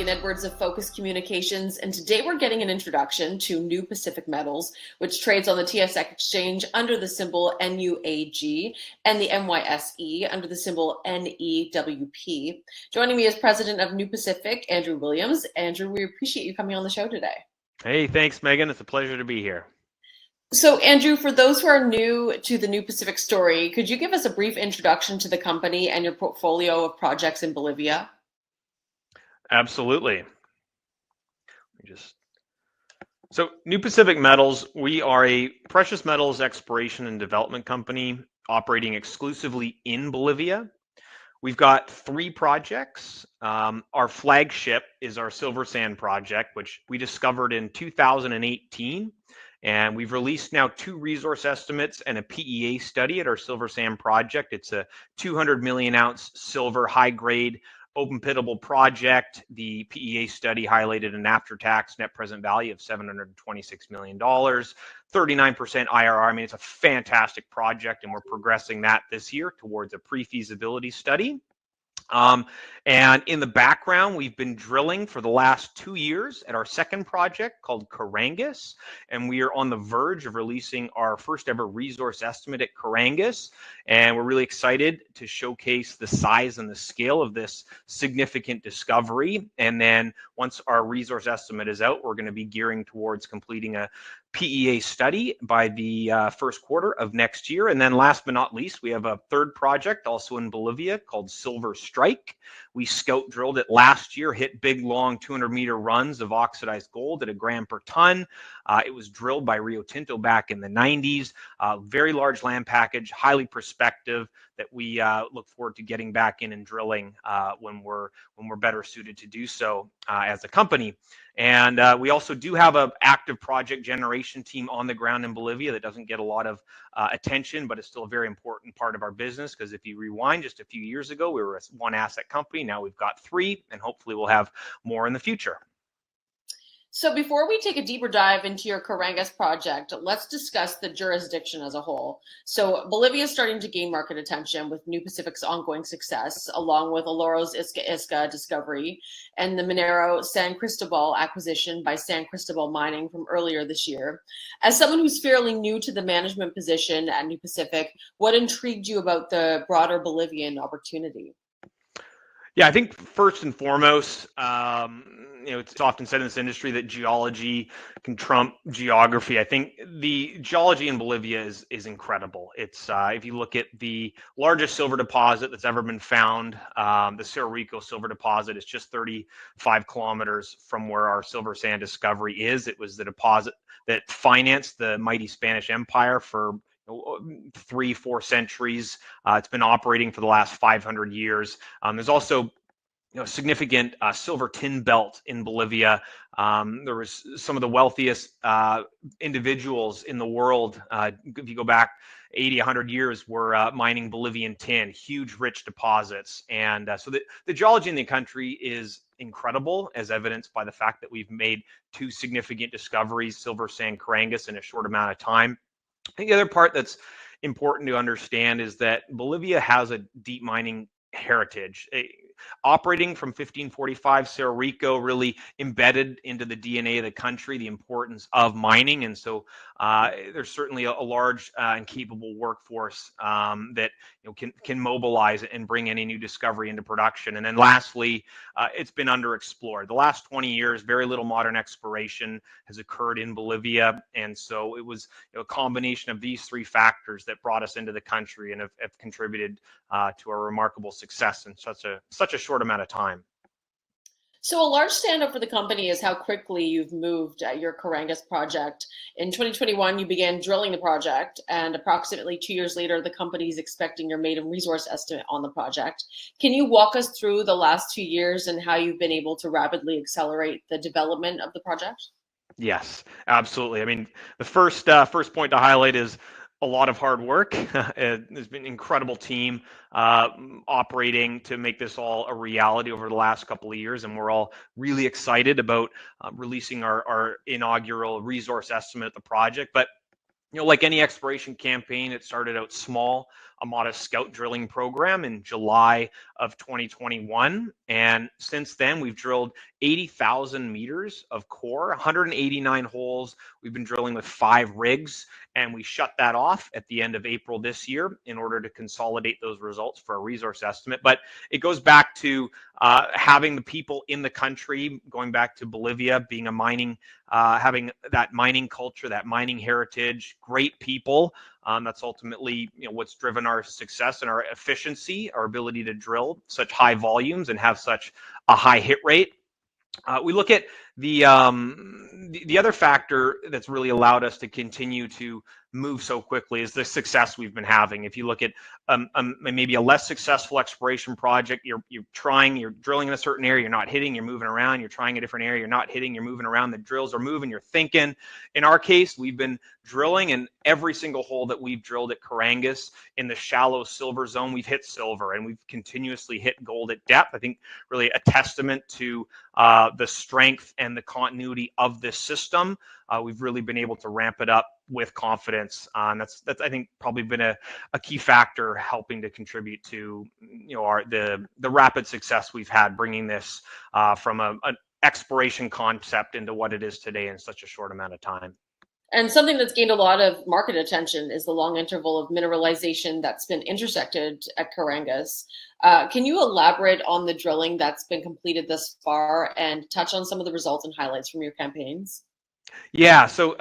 Megan Edwards of Focus Communications, and today we're getting an introduction to New Pacific Metals, which trades on the TSX exchange under the symbol NUAG and the NYSE under the symbol NEWP. Joining me is President of New Pacific, Andrew Williams. Andrew, we appreciate you coming on the show today. Hey, thanks, Megan. It's a pleasure to be here. So, Andrew, for those who are new to the New Pacific story, could you give us a brief introduction to the company and your portfolio of projects in Bolivia? Absolutely. So New Pacific Metals, we are a precious metals exploration and development company operating exclusively in Bolivia. We've got 3 projects. Our flagship is our Silver Sand project, which we discovered in 2018. And we've released now 2 resource estimates and a PEA study at our Silver Sand project. It's a 200 million ounce silver high grade open pitable project. The PEA study highlighted an after-tax net present value of $726 million, 39% IRR. I mean, it's a fantastic project, and we're progressing that this year towards a pre-feasibility study. And in the background, we've been drilling for the last 2 years at our second project called Carangas, and we are on the verge of releasing our first ever resource estimate at Carangas. And we're really excited to showcase the size and the scale of this significant discovery. And then once our resource estimate is out, we're going to be gearing towards completing a PEA study by the first quarter of next year. And then last but not least, we have a third project also in Bolivia called Silver Strike. We scout drilled it last year, hit big, long 200-meter runs of oxidized gold at 1 gram per ton. It was drilled by Rio Tinto back in the 90s. Very large land package, highly prospective, that we look forward to getting back in and drilling when we're better suited to do so as a company. And we also do have an active project generation team on the ground in Bolivia that doesn't get a lot of attention, but it's still a very important part of our business, because if you rewind just a few years ago, we were a 1 asset company. Now we've got 3, and hopefully we'll have more in the future. So before we take a deeper dive into your Carangas project, let's discuss the jurisdiction as a whole. So Bolivia is starting to gain market attention with New Pacific's ongoing success, along with Oloro's Isca discovery and the Minero San Cristobal acquisition by San Cristobal Mining from earlier this year. As someone who's fairly new to the management position at New Pacific, what intrigued you about the broader Bolivian opportunity? Yeah, I think first and foremost, it's often said in this industry that geology can trump geography. I think the geology in Bolivia is incredible. It's if you look at the largest silver deposit that's ever been found, the Cerro Rico silver deposit is just 35 kilometers from where our Silver Sand discovery is. It was the deposit that financed the mighty Spanish Empire for 3-4 centuries. It's been operating for the last 500 years. There's also significant silver tin belt in Bolivia. There was some of the wealthiest individuals in the world, if you go back 80, 100 years, were mining Bolivian tin, huge, rich deposits. And so the geology in the country is incredible, as evidenced by the fact that we've made 2 significant discoveries, Silver Sand, Carangas, in a short amount of time. I think the other part that's important to understand is that Bolivia has a deep mining heritage. Operating from 1545, Cerro Rico really embedded into the DNA of the country the importance of mining. And so there's certainly a large and capable workforce that can mobilize and bring any new discovery into production. And then lastly, it's been underexplored. The last 20 years, very little modern exploration has occurred in Bolivia. And so it was a combination of these 3 factors that brought us into the country and have contributed to our remarkable success in such a short amount of time. So a large standout for the company is how quickly you've moved your Carangas project. In 2021, you began drilling the project, and approximately 2 years later, the company is expecting your maiden resource estimate on the project. Can you walk us through the last 2 years and how you've been able to rapidly accelerate the development of the project? Yes, absolutely. I mean, the first point to highlight is a lot of hard work. There's been an incredible team operating to make this all a reality over the last couple of years, and we're all really excited about releasing our inaugural resource estimate of the project. But Like any exploration campaign, it started out small, a modest scout drilling program in July of 2021. And since then, we've drilled 80,000 meters of core, 189 holes. We've been drilling with 5 rigs, and we shut that off at the end of April this year in order to consolidate those results for a resource estimate. But it goes back to having the people in the country, going back to Bolivia, being a mining having that mining culture, that mining heritage, great people. That's ultimately what's driven our success and our efficiency, our ability to drill such high volumes and have such a high hit rate. We look at the other factor that's really allowed us to continue to move so quickly is the success we've been having. If you look at maybe a less successful exploration project, you're drilling in a certain area, you're not hitting, you're moving around, you're trying a different area, you're not hitting, you're moving around, the drills are moving, you're thinking. In our case, we've been drilling, and every single hole that we've drilled at Carangas in the shallow silver zone, we've hit silver, and we've continuously hit gold at depth. I think really a testament to the strength and the continuity of this system. We've really been able to ramp it up with confidence. That's I think probably been a key factor helping to contribute to the rapid success we've had bringing this from an exploration concept into what it is today in such a short amount of time. And something that's gained a lot of market attention is the long interval of mineralization that's been intersected at Carangas. Can you elaborate on the drilling that's been completed thus far and touch on some of the results and highlights from your campaigns? Yeah, so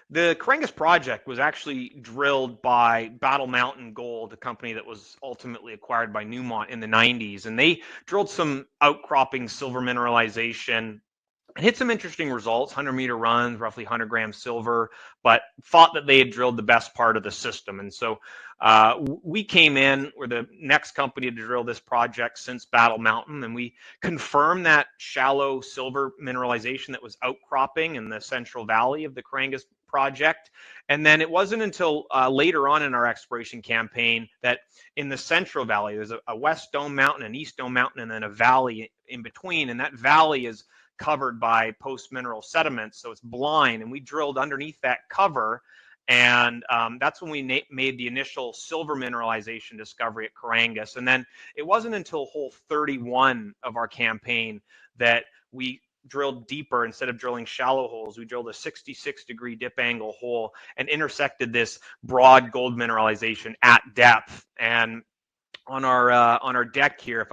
the Carangas project was actually drilled by Battle Mountain Gold, a company that was ultimately acquired by Newmont in the 90s. And they drilled some outcropping silver mineralization. It hit some interesting results, 100-meter runs, roughly 100 grams silver, but thought that they had drilled the best part of the system. And so we came in, we're the next company to drill this project since Battle Mountain, and we confirmed that shallow silver mineralization that was outcropping in the Central Valley of the Carangas project. And then it wasn't until later on in our exploration campaign that in the Central Valley, there's a West Dome Mountain, an East Dome Mountain, and then a valley in between. And that valley is covered by post-mineral sediments, so it's blind. And we drilled underneath that cover, and that's when we made the initial silver mineralization discovery at Carangas. And then it wasn't until hole 31 of our campaign that we drilled deeper. Instead of drilling shallow holes, we drilled a 66-degree dip angle hole and intersected this broad gold mineralization at depth. And on our deck here,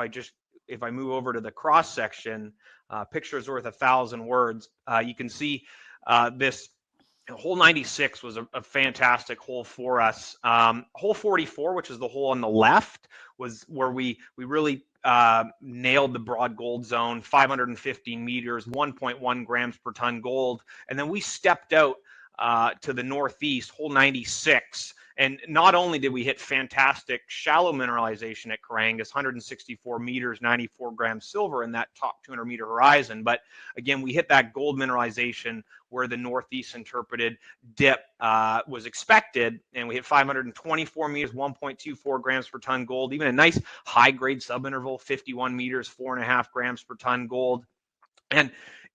if I move over to the cross section, picture is worth 1,000 words. You can see this hole 96 was a fantastic hole for us. Hole 44, which is the hole on the left, was where we really nailed the broad gold zone, 515 meters, 1.1 grams per ton gold. And then we stepped out to the northeast, hole 96. And not only did we hit fantastic shallow mineralization at Carangas, 164 meters, 94 grams silver in that top 200-meter horizon, but again, we hit that gold mineralization where the northeast interpreted dip was expected, and we hit 524 meters, 1.24 grams per ton gold, even a nice high-grade subinterval, 51 meters, 4.5 grams per ton gold. And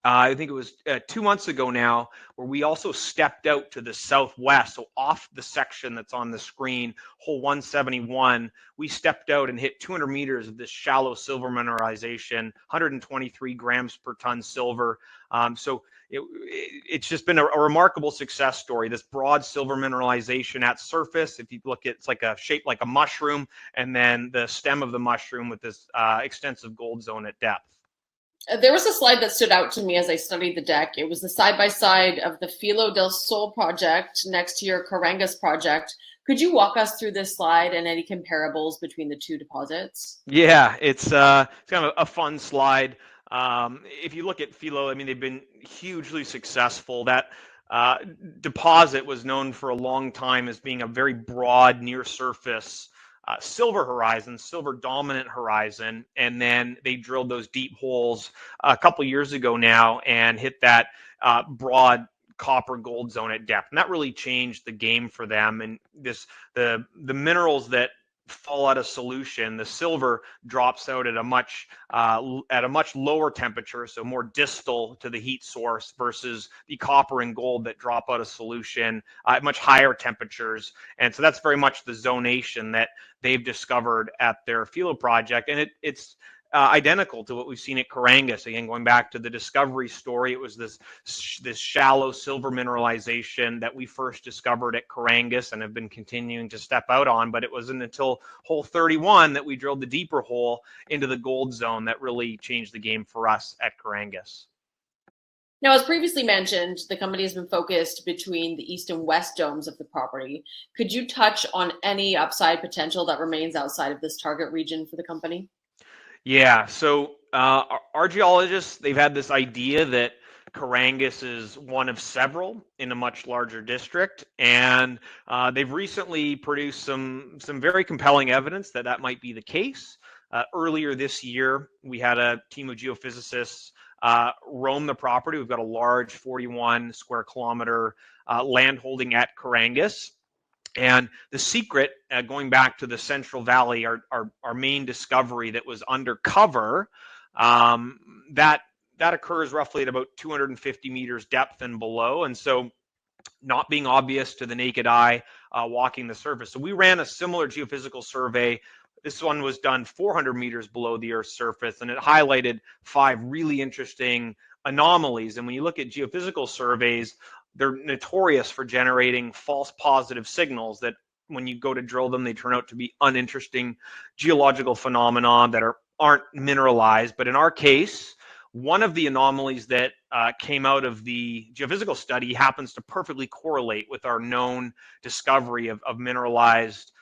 I think it was 2 months ago now, where we also stepped out to the southwest, so off the section that's on the screen, hole 171. We stepped out and hit 200 meters of this shallow silver mineralization, 123 grams per ton silver. So it's just been a remarkable success story. This broad silver mineralization at surface, if you look at, it's like a shape like a mushroom, and then the stem of the mushroom with this extensive gold zone at depth. There was a slide that stood out to me as I studied the deck. It was the side-by-side of the Filo del Sol project next to your Carangas project. Could you walk us through this slide and any comparables between the two deposits? Yeah, it's kind of a fun slide. If you look at Filo, I mean, they've been hugely successful. That deposit was known for a long time as being a very broad, near-surface silver horizon, silver dominant horizon, and then they drilled those deep holes a couple years ago now and hit that broad copper gold zone at depth, and that really changed the game for them. And the minerals that fall out of solution, the silver drops out at a much lower temperature, so more distal to the heat source, versus the copper and gold that drop out of solution at much higher temperatures. And so that's very much the zonation that they've discovered at their Filo project, and it's identical to what we've seen at Carangas. Again, going back to the discovery story, it was this shallow silver mineralization that we first discovered at Carangas and have been continuing to step out on. But it wasn't until hole 31 that we drilled the deeper hole into the gold zone that really changed the game for us at Carangas. Now, as previously mentioned, the company has been focused between the east and west domes of the property. Could you touch on any upside potential that remains outside of this target region for the company? Yeah, so our geologists, they've had this idea that Carangas is one of several in a much larger district, and they've recently produced some very compelling evidence that that might be the case. Earlier this year, we had a team of geophysicists roam the property. We've got a large 41 square kilometer land holding at Carangas. And the secret, going back to the Central Valley, our main discovery that was undercover, that occurs roughly at about 250 meters depth and below. And so not being obvious to the naked eye walking the surface. So we ran a similar geophysical survey. This one was done 400 meters below the Earth's surface, and it highlighted 5 really interesting anomalies. And when you look at geophysical surveys, they're notorious for generating false positive signals that when you go to drill them, they turn out to be uninteresting geological phenomena that aren't mineralized. But in our case, one of the anomalies that came out of the geophysical study happens to perfectly correlate with our known discovery of mineralized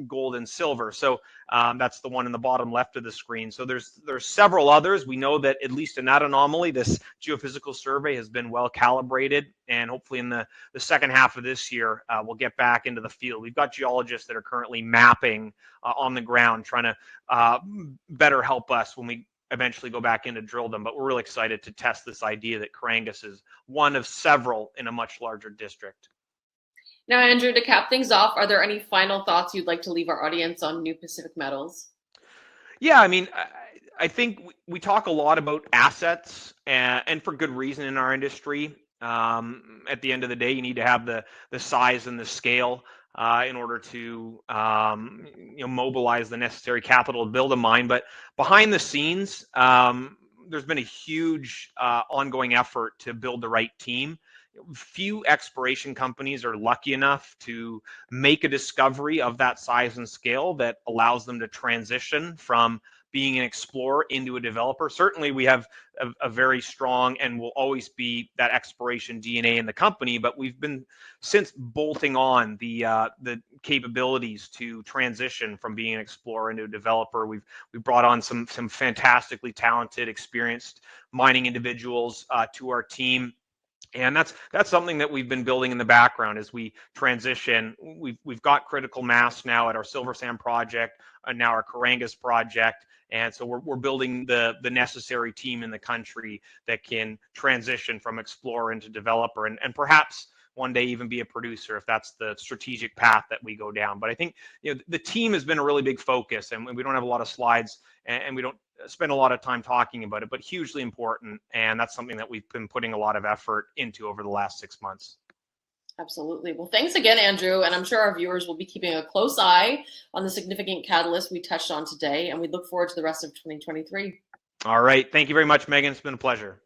gold and silver. So that's the one in the bottom left of the screen. So there's several others. We know that at least in that anomaly, this geophysical survey has been well calibrated, and hopefully in the second half of this year, we'll get back into the field. We've got geologists that are currently mapping on the ground, trying to better help us when we eventually go back in to drill them. But we're really excited to test this idea that Carangas is one of several in a much larger district. Now, Andrew, to cap things off, are there any final thoughts you'd like to leave our audience on New Pacific Metals? Yeah, I mean, I think we talk a lot about assets, and for good reason in our industry. At the end of the day, you need to have the size and the scale in order to mobilize the necessary capital to build a mine. But behind the scenes, there's been a huge ongoing effort to build the right team. Few exploration companies are lucky enough to make a discovery of that size and scale that allows them to transition from being an explorer into a developer. Certainly, we have a very strong and will always be that exploration DNA in the company, but we've been since bolting on the capabilities to transition from being an explorer into a developer. We've brought on some fantastically talented, experienced mining individuals to our team. And that's something that we've been building in the background as we transition. We've got critical mass now at our Silver Sand project, and now our Carangas project, and so we're building the necessary team in the country that can transition from explorer into developer, and perhaps one day even be a producer if that's the strategic path that we go down. But I think the team has been a really big focus, and we don't have a lot of slides, and we don't spend a lot of time talking about it, but hugely important. And that's something that we've been putting a lot of effort into over the last 6 months. Absolutely. Well, thanks again, Andrew. And I'm sure our viewers will be keeping a close eye on the significant catalyst we touched on today. And we look forward to the rest of 2023. All right. Thank you very much, Megan. It's been a pleasure.